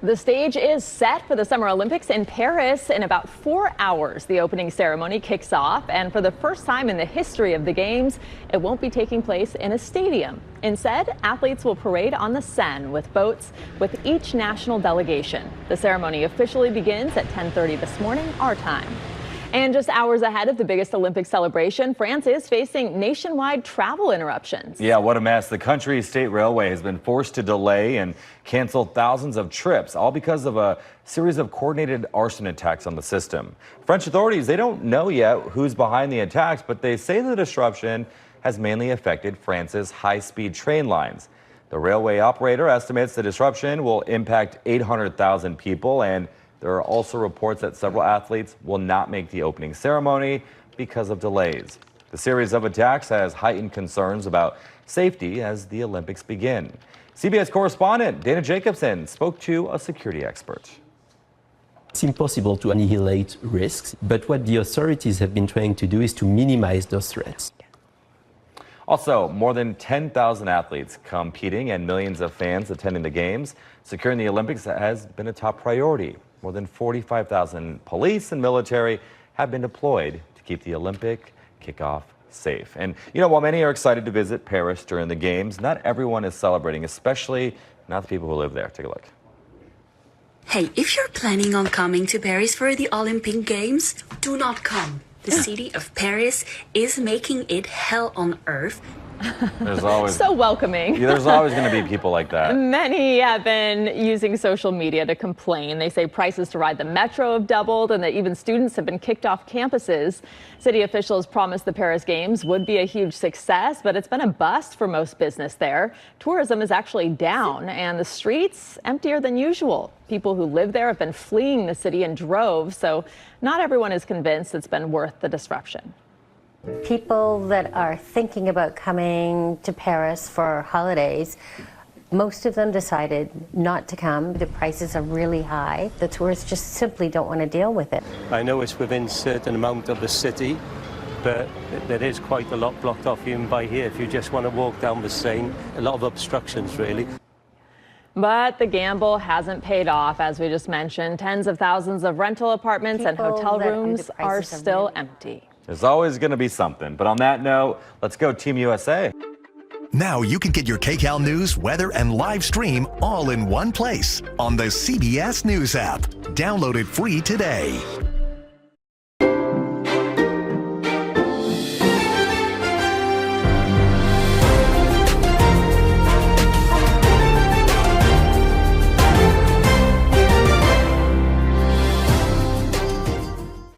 The stage is set for the Summer Olympics in Paris. In about 4 hours, the opening ceremony kicks off. And for the first time in the history of the Games, it won't be taking place in a stadium. Instead, athletes will parade on the Seine with boats with each national delegation. The ceremony officially begins at 10:30 this morning, our time. And just hours ahead of the biggest Olympic celebration, France is facing nationwide travel interruptions. Yeah, what a mess. The country's state railway has been forced to delay and cancel thousands of trips, all because of a series of coordinated arson attacks on the system. French authorities, they don't know yet who's behind the attacks, but they say the disruption has mainly affected France's high-speed train lines. The railway operator estimates the disruption will impact 800,000 people, and there are also reports that several athletes will not make the opening ceremony because of delays. The series of attacks has heightened concerns about safety as the Olympics begin. CBS correspondent Dana Jacobson spoke to a security expert. It's impossible to annihilate risks, but what the authorities have been trying to do is to minimize those threats. Also, more than 10,000 athletes competing and millions of fans attending the Games. Securing the Olympics has been a top priority. More than 45,000 police and military have been deployed to keep the Olympic kickoff safe. And, you know, while many are excited to visit Paris during the Games, not everyone is celebrating, especially not the people who live there. Take a look. Hey, if you're planning on coming to Paris for the Olympic Games, do not come. The city of Paris is making it hell on earth. There's always so welcoming. Yeah, there's always going to be people like that. Many have been using social media to complain. They say prices to ride the metro have doubled and that even students have been kicked off campuses. City officials promised the Paris Games would be a huge success, but it's been a bust for most business there. Tourism is actually down and the streets emptier than usual. People who live there have been fleeing the city in droves, so not everyone is convinced it's been worth the disruption. People that are thinking about coming to Paris for holidays, most of them decided not to come. The prices are really high. The tourists just simply don't want to deal with it. I know it's within a certain amount of the city, but there is quite a lot blocked off even by here. If you just want to walk down the Seine, a lot of obstructions really. But the gamble hasn't paid off, as we just mentioned. Tens of thousands of rental apartments and hotel rooms are still empty. There's always going to be something. But on that note, let's go Team USA. Now you can get your KCAL news, weather, and live stream all in one place on the CBS News app. Download it free today.